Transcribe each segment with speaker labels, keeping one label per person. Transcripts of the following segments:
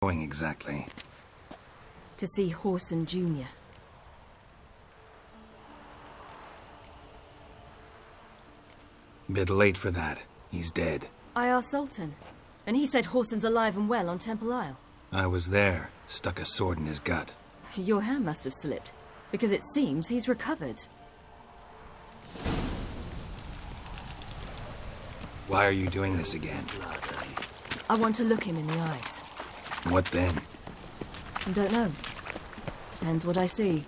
Speaker 1: going exactly?
Speaker 2: To see Horson Jr.
Speaker 1: Bit late for that. He's dead.
Speaker 2: I asked Sultan, and he said Horson's alive and well on Temple Isle.
Speaker 1: I was there. Stuck a sword in his gut.
Speaker 2: Your hand must have slipped, because it seems he's recovered.
Speaker 1: Why are you doing this again?
Speaker 2: I want to look him in the eyes.
Speaker 1: What then?
Speaker 2: I don't know. Depends what I see.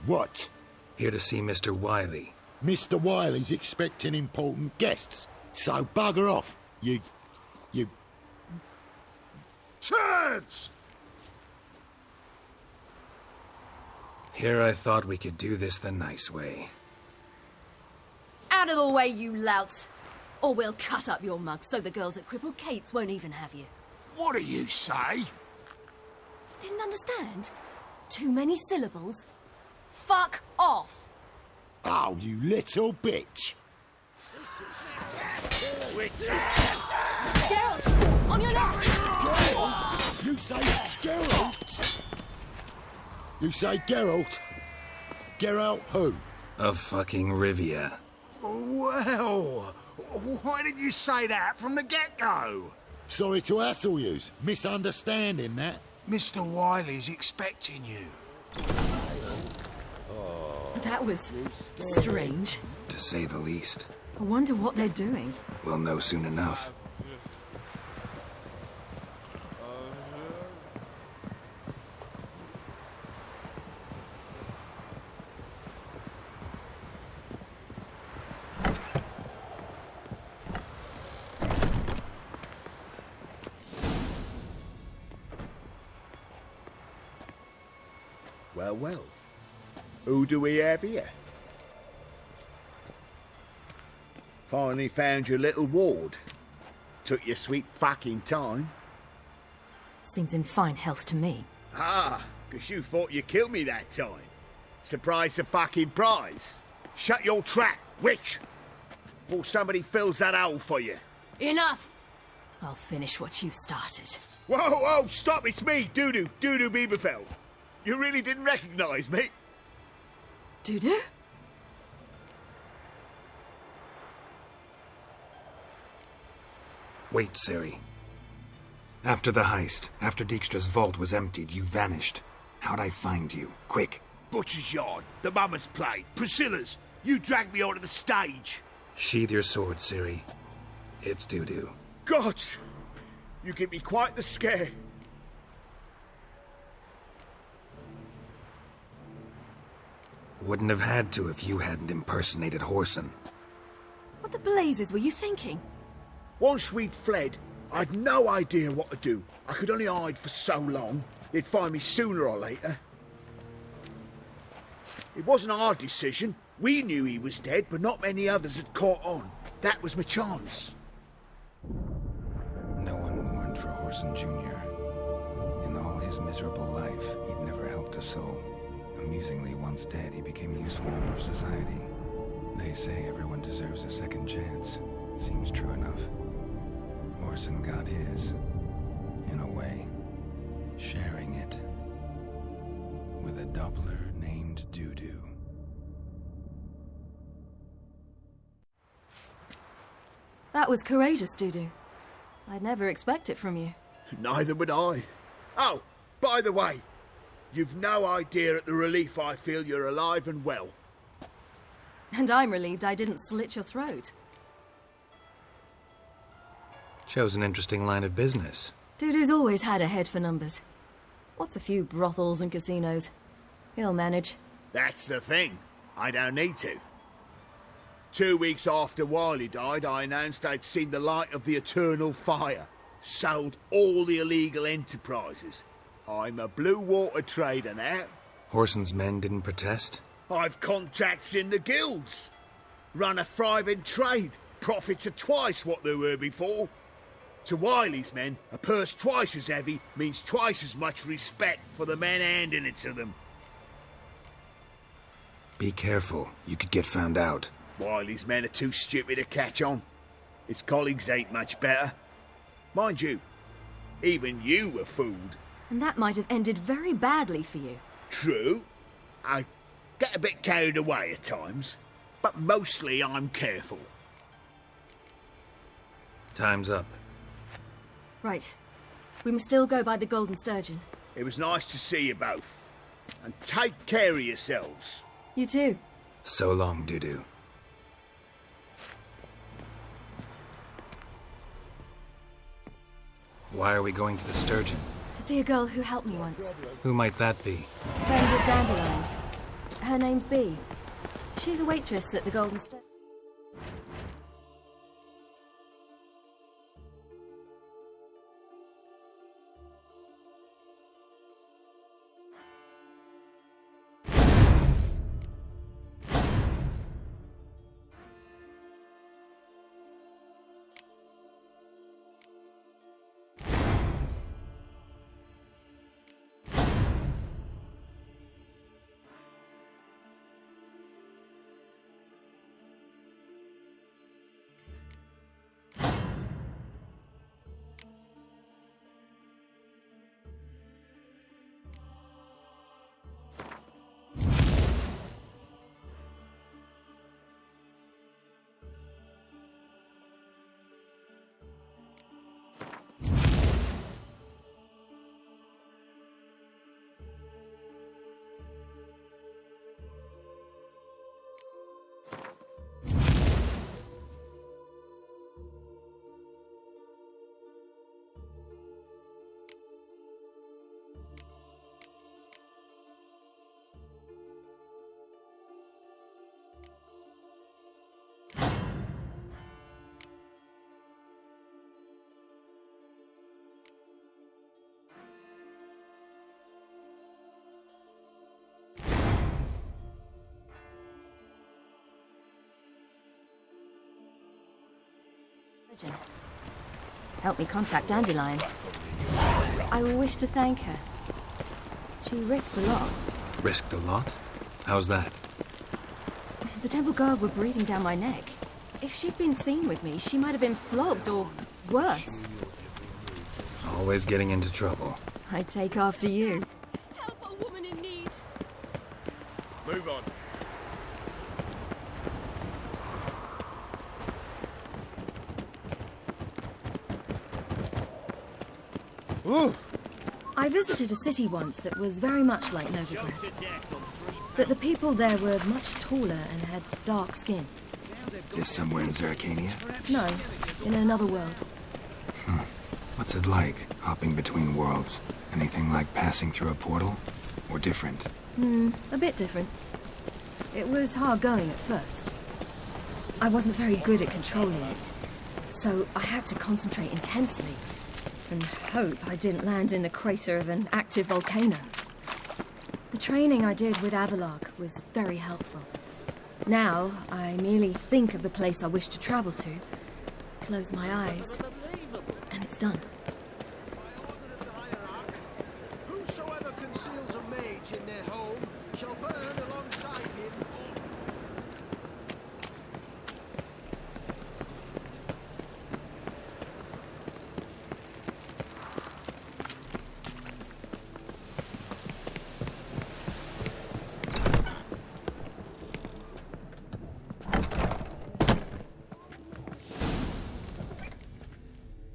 Speaker 3: What?
Speaker 1: Here to see Mr. Wiley.
Speaker 3: Mr. Wiley's expecting important guests, so bugger off, you... Turds!
Speaker 1: Here I thought we could do this the nice way.
Speaker 2: Out of the way, you louts! Or we'll cut up your mug so the girls at Crippled Kate's won't even have you.
Speaker 3: What do you say?
Speaker 2: Didn't understand? Too many syllables? Fuck off!
Speaker 3: Oh, you little bitch!
Speaker 2: Geralt! On your left!
Speaker 3: Geralt? You say Geralt? You say Geralt? Geralt who?
Speaker 1: Of fucking Rivia.
Speaker 4: Well, why didn't you say that from the get-go?
Speaker 3: Sorry to hassle yous. Misunderstanding that.
Speaker 4: Mr. Wiley's expecting you.
Speaker 2: That was strange.
Speaker 1: To say the least.
Speaker 2: I wonder what they're doing.
Speaker 1: We'll know soon enough.
Speaker 5: Well, well. Who do we have here? Finally found your little ward. Took your sweet fucking time.
Speaker 2: Seems in fine health to me.
Speaker 5: Ah, 'cause you thought you killed me that time. Surprise the fucking prize. Shut your trap, witch! Before somebody fills that hole for you.
Speaker 2: Enough! I'll finish what you started.
Speaker 5: Whoa, whoa, stop, it's me, Doodoo Bieberfeld. You really didn't recognise me?
Speaker 2: Dudu?
Speaker 1: Wait, Ciri. After the heist, after Dijkstra's vault was emptied, you vanished. How'd I find you? Quick.
Speaker 5: Butcher's Yard, the Mama's Play, Priscilla's. You dragged me onto the stage.
Speaker 1: Sheathe your sword, Ciri. It's Dudu.
Speaker 5: God! You give me quite the scare.
Speaker 1: Wouldn't have had to if you hadn't impersonated Horson.
Speaker 2: What the blazes were you thinking?
Speaker 5: Once we'd fled, I'd no idea what to do. I could only hide for so long. They'd find me sooner or later. It wasn't our decision. We knew he was dead, but not many others had caught on. That was my chance.
Speaker 1: No one mourned for Horson Jr. In all his miserable life, he'd never helped a soul. Amusingly, once dead, he became a useful member of society. They say everyone deserves a second chance. Seems true enough. Horson got his, in a way, sharing it with a Doppler named Dudu.
Speaker 2: That was courageous, Dudu. I'd never expect it from you.
Speaker 5: Neither would I. Oh, by the way, you've no idea at the relief I feel you're alive and well.
Speaker 2: And I'm relieved I didn't slit your throat.
Speaker 1: Chose an interesting line of business.
Speaker 2: Dudu's always had a head for numbers. What's a few brothels and casinos? He'll manage.
Speaker 5: That's the thing. I don't need to. 2 weeks after Wiley died, I announced I'd seen the light of the eternal fire. Sold all the illegal enterprises. I'm a blue water trader now.
Speaker 1: Horson's men didn't protest?
Speaker 5: I've contacts in the guilds. Run a thriving trade. Profits are twice what they were before. To Wiley's men, a purse twice as heavy means twice as much respect for the men handing it to them.
Speaker 1: Be careful. You could get found out.
Speaker 5: Wiley's men are too stupid to catch on. His colleagues ain't much better. Mind you, even you were fooled.
Speaker 2: And that might have ended very badly for you.
Speaker 5: True, I get a bit carried away at times, but mostly I'm careful.
Speaker 1: Time's up.
Speaker 2: Right. We must still go by the Golden Sturgeon.
Speaker 5: It was nice to see you both. And take care of yourselves.
Speaker 2: You too.
Speaker 1: So long, Dudu. Why are we going to the Sturgeon?
Speaker 2: To see a girl who helped me once.
Speaker 1: Who might that be?
Speaker 2: Friend of Dandelion's. Her name's Bee. She's a waitress at the Golden Sturgeon. Help me contact Dandelion. I wish to thank her. She risked a lot.
Speaker 1: Risked a lot? How's that?
Speaker 2: The temple guard were breathing down my neck. If she'd been seen with me, she might have been flogged or worse.
Speaker 1: Always getting into trouble.
Speaker 2: I'd take after you. Help a woman in need.
Speaker 5: Move on.
Speaker 2: Ooh. I visited a city once that was very much like Novigrad. But the people there were much taller and had dark skin.
Speaker 1: This somewhere in Zeracania?
Speaker 2: No, in another world.
Speaker 1: What's it like, hopping between worlds? Anything like passing through a portal? Or different?
Speaker 2: A bit different. It was hard going at first. I wasn't very good at controlling it, so I had to concentrate intensely and hope I didn't land in the crater of an active volcano. The training I did with Avalark was very helpful. Now, I merely think of the place I wish to travel to, close my eyes, and it's done.
Speaker 4: Whosoever conceals a mage in their home shall burn alongside him.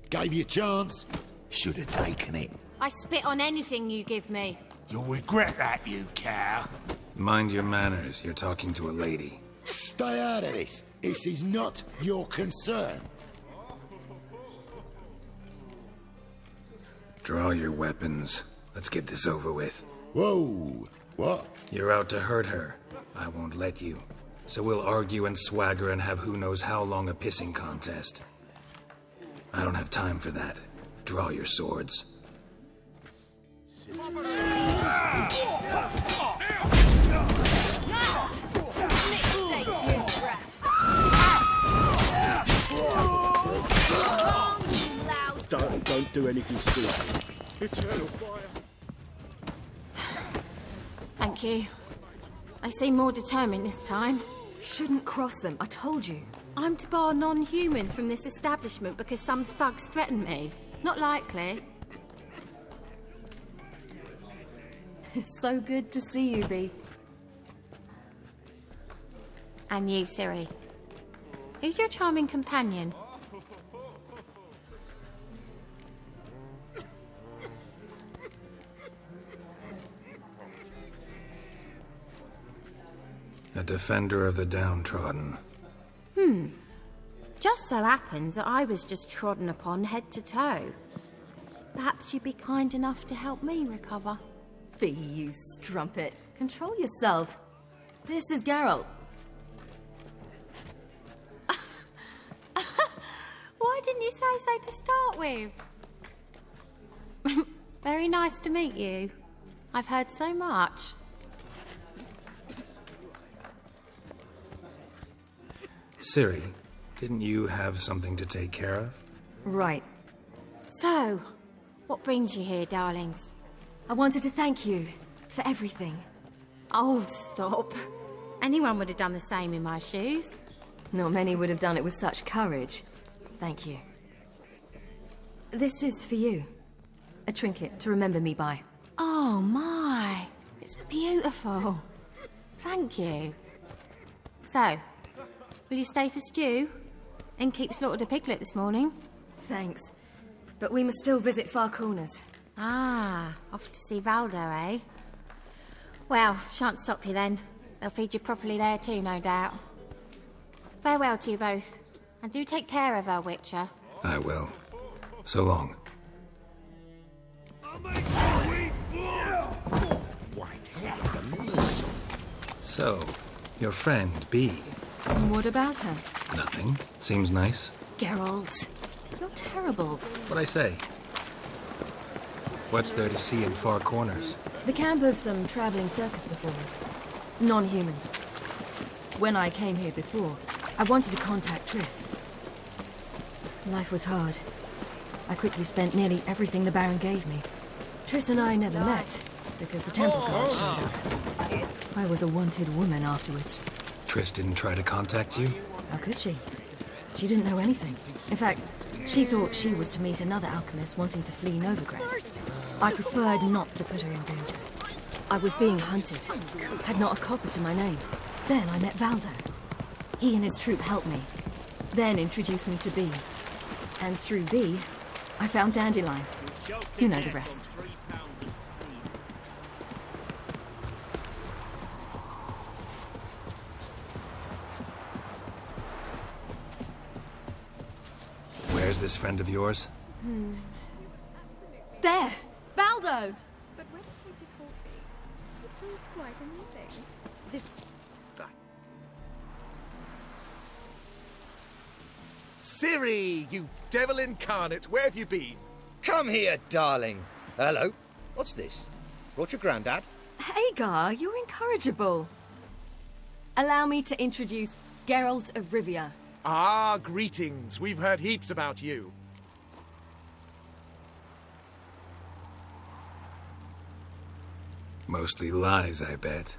Speaker 3: Gave you a chance. Should have taken it.
Speaker 2: I spit on anything you give me.
Speaker 4: You'll regret that, you cow.
Speaker 1: Mind your manners, you're talking to a lady.
Speaker 3: Stay out of this. This is not your concern.
Speaker 1: Draw your weapons. Let's get this over with.
Speaker 3: Whoa. What?
Speaker 1: You're out to hurt her. I won't let you. So we'll argue and swagger and have who knows how long a pissing contest. I don't have time for that. Draw your swords.
Speaker 2: Mistake, you brat. Wrong, you louse.
Speaker 6: do anything silly. Eternal fire.
Speaker 7: Thank you. They seem more determined this time.
Speaker 2: Shouldn't cross them, I told you.
Speaker 7: I'm to bar non-humans from this establishment because some thugs threaten me. Not likely.
Speaker 2: It's so good to see you, Bee.
Speaker 7: And you, Siri. Who's your charming companion?
Speaker 1: A defender of the downtrodden.
Speaker 7: Just so happens that I was just trodden upon head to toe. Perhaps you'd be kind enough to help me recover.
Speaker 2: Bee, you strumpet. Control yourself. This is Geralt.
Speaker 7: Why didn't you say so to start with? Very nice to meet you. I've heard so much.
Speaker 1: Ciri, didn't you have something to take care of?
Speaker 2: Right.
Speaker 7: So, what brings you here, darlings?
Speaker 2: I wanted to thank you for everything.
Speaker 7: Oh, stop. Anyone would have done the same in my shoes.
Speaker 2: Not many would have done it with such courage. Thank you. This is for you. A trinket to remember me by.
Speaker 7: Oh, my. It's beautiful. Thank you. So, will you stay for stew? And keep slaughtered a piglet this morning?
Speaker 2: Thanks. But we must still visit Far Corners.
Speaker 7: Ah, off to see Valdo, eh? Well, shan't stop you then. They'll feed you properly there too, no doubt. Farewell to you both. And do take care of her, Witcher.
Speaker 1: I will. So long. So, your friend, Bee.
Speaker 2: And what about her?
Speaker 1: Nothing. Seems nice.
Speaker 2: Geralt, you're terrible.
Speaker 1: What'd I say? What's there to see in Far Corners?
Speaker 2: The camp of some traveling circus performers. Non-humans. When I came here before, I wanted to contact Triss. Life was hard. I quickly spent nearly everything the Baron gave me. Triss and I never met, because the temple guard showed up. I was a wanted woman afterwards.
Speaker 1: Triss didn't try to contact you?
Speaker 2: How could she? She didn't know anything. In fact, she thought she was to meet another alchemist wanting to flee Novigrad. I preferred not to put her in danger. I was being hunted, had not a copper to my name. Then I met Valdo. He and his troop helped me, then introduced me to Bee. And through Bee, I found Dandelion. You know the rest.
Speaker 1: Where's this friend of yours?
Speaker 2: There! Valdo!
Speaker 8: But when it came to coffee, it proved quite amusing. This
Speaker 4: Ciri, you devil incarnate, where have you been?
Speaker 9: Come here, darling. Hello. What's this? Brought your granddad?
Speaker 2: Hagar, you're incorrigible. Allow me to introduce Geralt of Rivia.
Speaker 4: Ah, greetings. We've heard heaps about you.
Speaker 1: Mostly lies, I bet.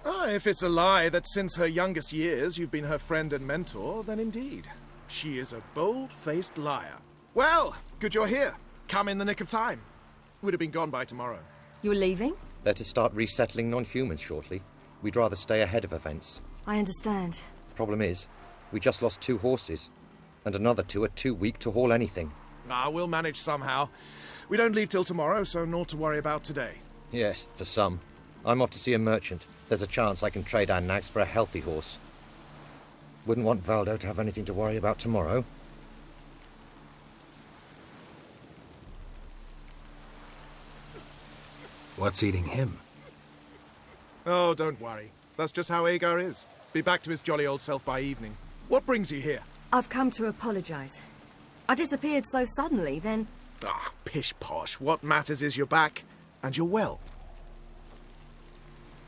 Speaker 4: Ah, if it's a lie that since her youngest years you've been her friend and mentor, then indeed. She is a bold-faced liar. Well, good you're here. Come in the nick of time. Would have been gone by tomorrow.
Speaker 2: You're leaving?
Speaker 9: They're to start resettling non-humans shortly. We'd rather stay ahead of events.
Speaker 2: I understand.
Speaker 9: Problem is, we just lost 2 horses. And another 2 are too weak to haul anything.
Speaker 4: Ah, we'll manage somehow. We don't leave till tomorrow, so naught to worry about today.
Speaker 9: Yes, for some. I'm off to see a merchant. There's a chance I can trade our nags for a healthy horse. Wouldn't want Valdo to have anything to worry about tomorrow.
Speaker 1: What's eating him?
Speaker 4: Oh, don't worry. That's just how Agar is. Be back to his jolly old self by evening. What brings you here?
Speaker 2: I've come to apologize. I disappeared so suddenly, then...
Speaker 4: Ah, pish-posh. What matters is you're back, and you're well.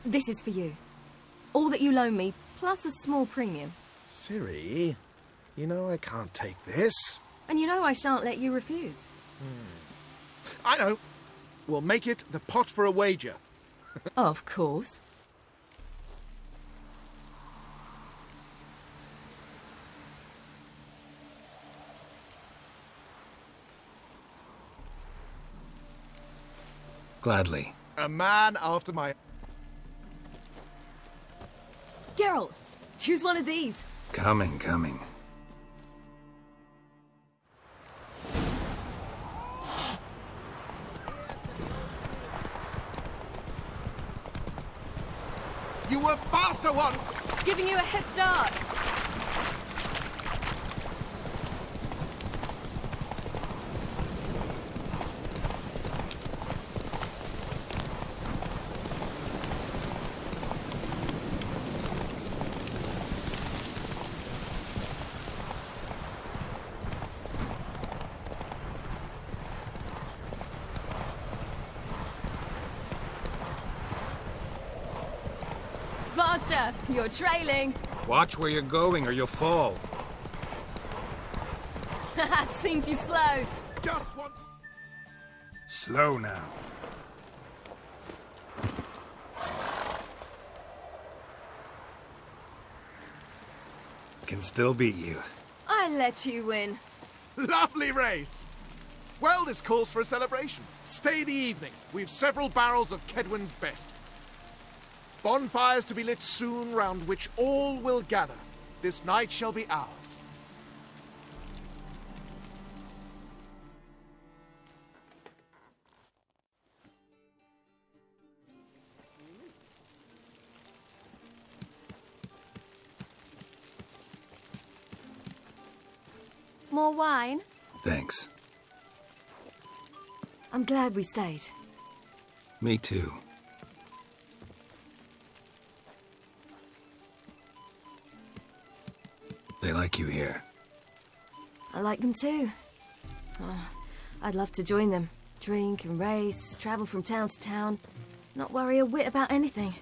Speaker 2: This is for you. All that you loan me, plus a small premium.
Speaker 4: Ciri, you know I can't take this.
Speaker 2: And you know I shan't let you refuse.
Speaker 4: I know. We'll make it the pot for a wager.
Speaker 2: Of course.
Speaker 1: Gladly.
Speaker 4: A man after my...
Speaker 2: Geralt, choose one of these.
Speaker 1: Coming, coming.
Speaker 4: You were faster once!
Speaker 2: Giving you a head start. Faster! You're trailing.
Speaker 6: Watch where you're going or you'll fall.
Speaker 2: Seems you've slowed.
Speaker 4: Just one...
Speaker 1: Slow now. Can still beat you.
Speaker 2: I let you win.
Speaker 4: Lovely race! Well, this calls for a celebration. Stay the evening. We've several barrels of Kedwin's best. Bonfires to be lit soon, round which all will gather. This night shall be ours.
Speaker 7: More wine?
Speaker 1: Thanks.
Speaker 2: I'm glad we stayed.
Speaker 1: Me too. They like you here.
Speaker 2: I like them too. Oh, I'd love to join them. Drink and race, travel from town to town. Not worry a whit about anything.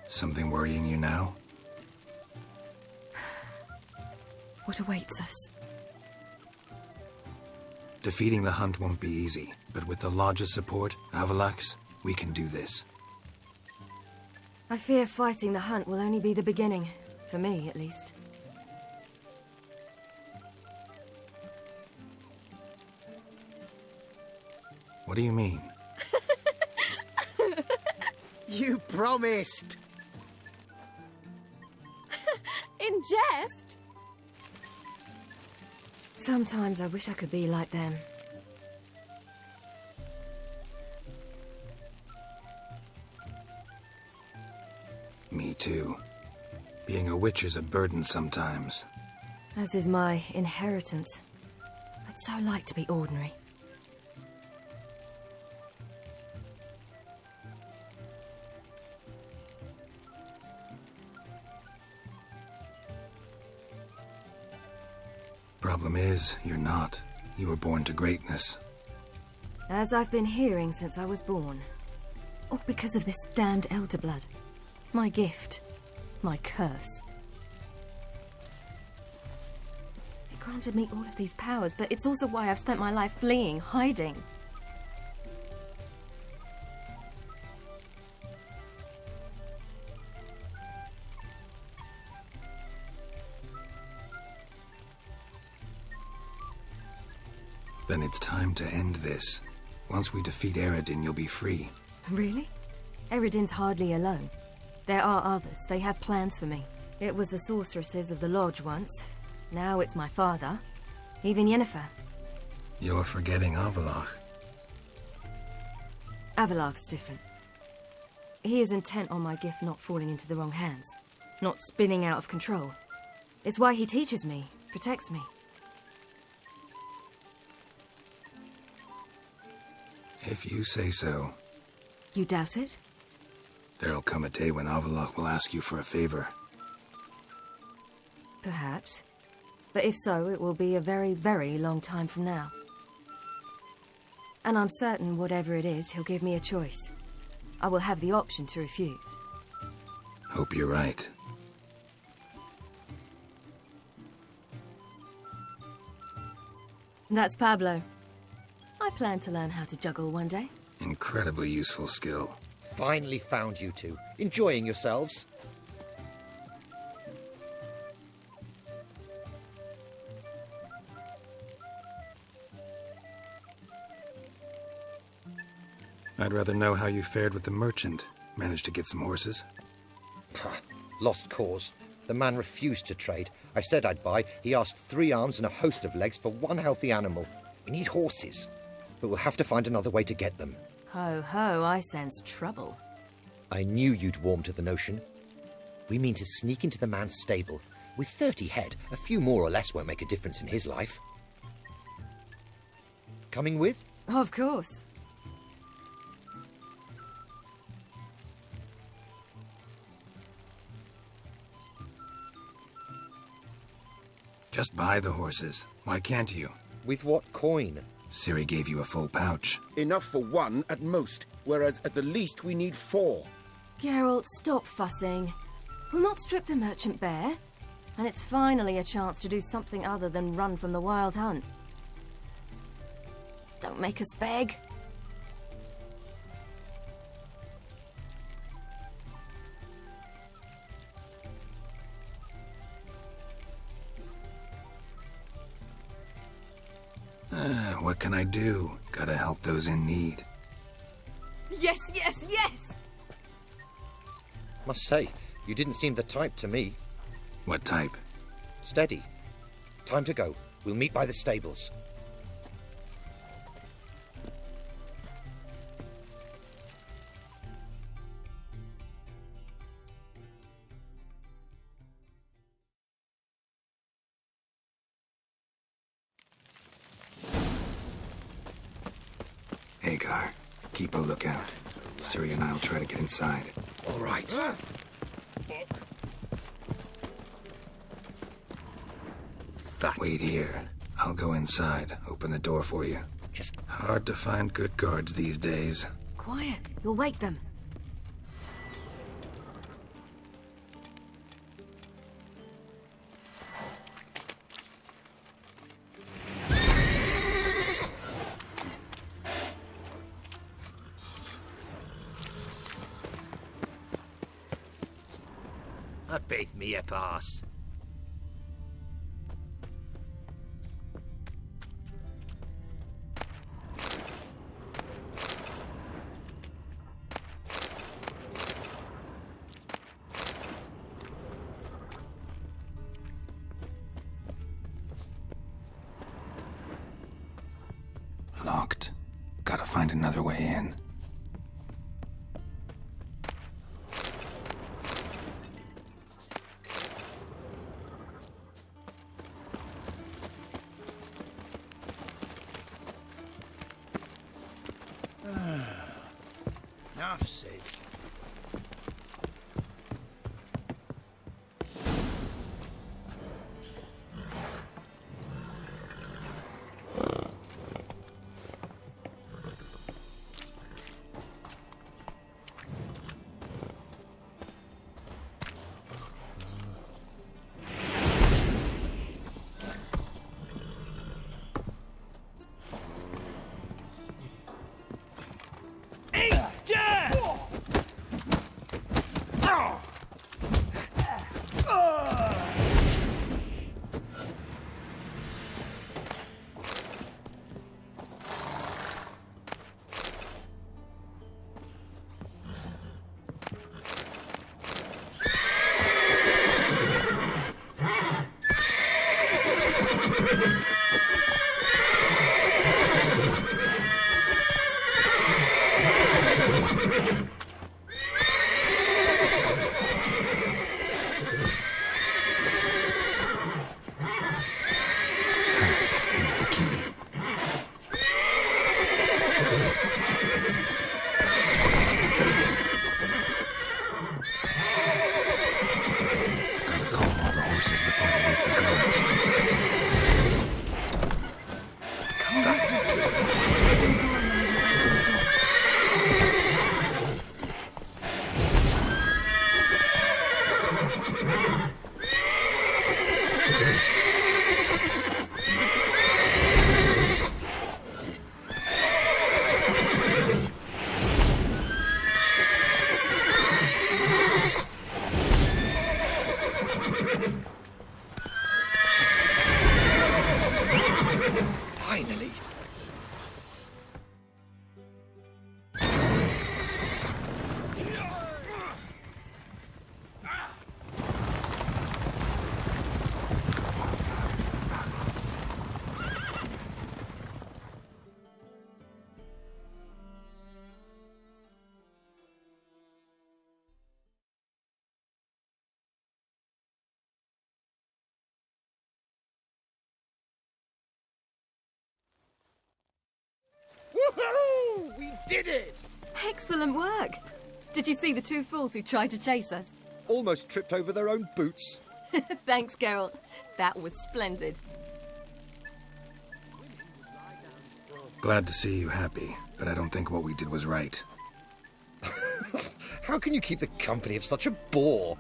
Speaker 1: Something worrying you now?
Speaker 2: What awaits us?
Speaker 1: Defeating the hunt won't be easy, but with the Lodge's support, Avalax, we can do this.
Speaker 2: I fear fighting the hunt will only be the beginning. For me, at least.
Speaker 1: What do you mean?
Speaker 5: You promised!
Speaker 7: In jest?
Speaker 2: Sometimes I wish I could be like them.
Speaker 1: Me too. Being a witch is a burden sometimes.
Speaker 2: As is my inheritance. I'd so like to be ordinary.
Speaker 1: Problem is, you're not. You were born to greatness.
Speaker 2: As I've been hearing since I was born. All because of this damned elder blood. My gift. My curse. It granted me all of these powers, but it's also why I've spent my life fleeing, hiding.
Speaker 1: Then it's time to end this. Once we defeat Eredin, you'll be free.
Speaker 2: Really? Eredin's hardly alone. There are others. They have plans for me. It was the sorceresses of the Lodge once. Now it's my father. Even Yennefer.
Speaker 1: You're forgetting Avalach.
Speaker 2: Avalach's different. He is intent on my gift not falling into the wrong hands. Not spinning out of control. It's why he teaches me, protects me.
Speaker 1: If you say so.
Speaker 2: You doubt it?
Speaker 1: There'll come a day when Avalach will ask you for a favor.
Speaker 2: Perhaps. But if so, it will be a very, very long time from now. And I'm certain whatever it is, he'll give me a choice. I will have the option to refuse.
Speaker 1: Hope you're right.
Speaker 2: That's Pablo. I plan to learn how to juggle one day.
Speaker 1: Incredibly useful skill.
Speaker 9: Finally found you two. Enjoying yourselves?
Speaker 1: I'd rather know how you fared with the merchant. Managed to get some horses?
Speaker 9: Lost cause. The man refused to trade. I said I'd buy. He asked 3 arms and a host of legs for 1 healthy animal. We need horses, but we'll have to find another way to get them.
Speaker 2: Ho ho, I sense trouble.
Speaker 9: I knew you'd warm to the notion. We mean to sneak into the man's stable. With 30 head, a few more or less won't make a difference in his life. Coming with?
Speaker 2: Of course.
Speaker 1: Just buy the horses. Why can't you?
Speaker 9: With what coin?
Speaker 1: Ciri gave you a full pouch.
Speaker 6: Enough for 1 at most, whereas at the least we need 4.
Speaker 2: Geralt, stop fussing. We'll not strip the merchant bare. And it's finally a chance to do something other than run from the wild hunt. Don't make us beg.
Speaker 1: What can I do? Gotta help those in need.
Speaker 2: Yes, yes, yes!
Speaker 9: Must say, you didn't seem the type to me.
Speaker 1: What type?
Speaker 9: Steady. Time to go. We'll meet by the stables.
Speaker 1: Hagar, keep a lookout. Ciri and I'll try to get inside.
Speaker 9: All right.
Speaker 1: Wait here. I'll go inside, open the door for you.
Speaker 9: Just
Speaker 1: Hard to find good guards these days.
Speaker 2: Quiet, you'll wake them.
Speaker 9: that beth me a pass.
Speaker 1: Locked. Gotta find another way in.
Speaker 5: Enough said.
Speaker 1: Here's the key. Gotta calm all the horses before they wake the guards.
Speaker 6: We did it!
Speaker 2: Excellent work! Did you see the two fools who tried to chase us?
Speaker 9: Almost tripped over their own boots.
Speaker 2: Thanks, Geralt. That was splendid.
Speaker 1: Glad to see you happy, but I don't think what we did was right.
Speaker 9: How can you keep the company of such a bore?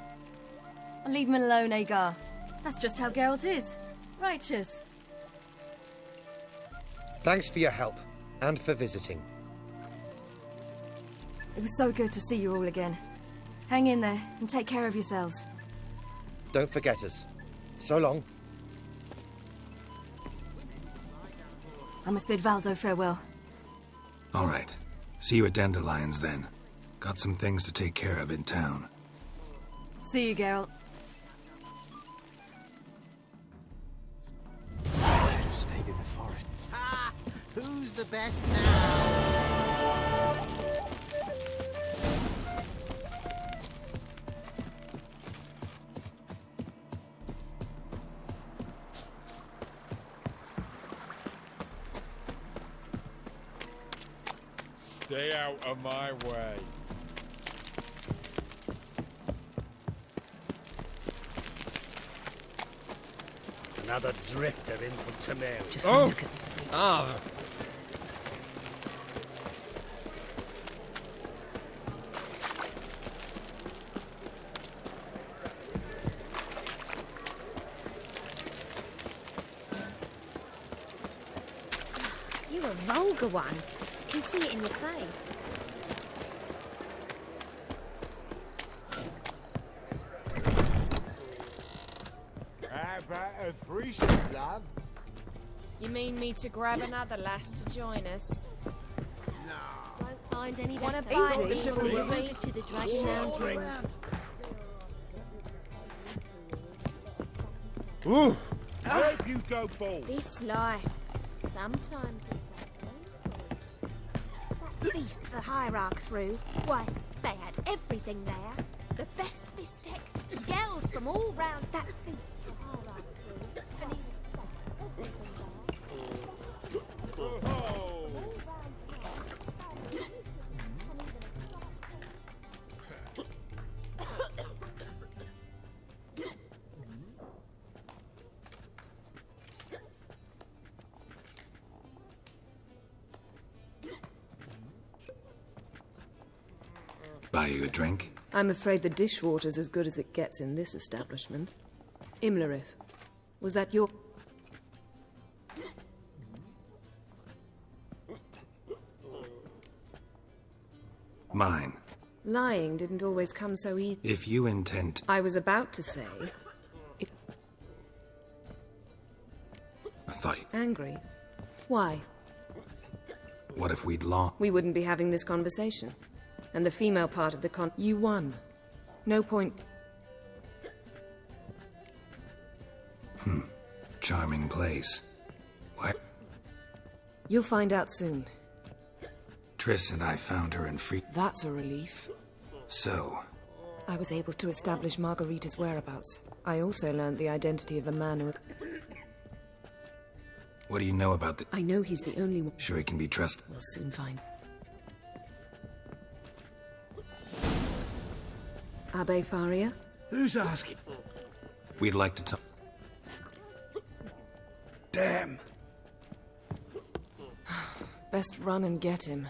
Speaker 2: Leave him alone, Agar. That's just how Geralt is. Righteous.
Speaker 9: Thanks for your help, and for visiting.
Speaker 2: It was so good to see you all again. Hang in there, and take care of yourselves.
Speaker 9: Don't forget us. So long.
Speaker 2: I must bid Valdo farewell.
Speaker 1: All right. See you at Dandelions, then. Got some things to take care of in town.
Speaker 2: See you, Geralt.
Speaker 3: Stayed in the forest. Ha! Who's the best now?
Speaker 10: Stay out of my way.
Speaker 11: Another drifter in from Tamari.
Speaker 2: Just look at
Speaker 6: Ah,
Speaker 7: You're a vulgar one. I can see it in your face.
Speaker 11: How about a threesome, love?
Speaker 8: You mean me to grab another lass to join us?
Speaker 7: Won't find any
Speaker 8: Wanna
Speaker 7: better.
Speaker 8: buy
Speaker 7: We'll
Speaker 8: these,
Speaker 7: move
Speaker 8: Ruby?
Speaker 7: to the Dragon Mountains.
Speaker 11: Ooh. I hope you go bald.
Speaker 8: This life. Sometimes. That feast the hierarch threw. Why, they had everything there. The best bistec. Girls from all round that feast the hierarch threw. And he
Speaker 1: Buy you a drink?
Speaker 12: I'm afraid the dishwater's as good as it gets in this establishment. Imlerith, was that your...
Speaker 1: Mine.
Speaker 12: Lying didn't always come so easy.
Speaker 1: If you intend...
Speaker 12: I was about to say...
Speaker 1: I thought...
Speaker 12: Angry? Why?
Speaker 1: What if we'd lost?
Speaker 12: We wouldn't be having this conversation. And the female part of the You won. No point...
Speaker 1: Charming place. What?
Speaker 12: You'll find out soon.
Speaker 1: Triss and I found her in free...
Speaker 12: That's a relief.
Speaker 1: So...
Speaker 12: I was able to establish Margarita's whereabouts. I also learned the identity of a man who...
Speaker 1: What do you know about the...
Speaker 12: I know he's the only one...
Speaker 1: Sure he can be trusted?
Speaker 12: We'll soon find. Abbe Faria?
Speaker 3: Who's asking?
Speaker 1: We'd like to talk...
Speaker 3: Damn.
Speaker 12: Best run and get him.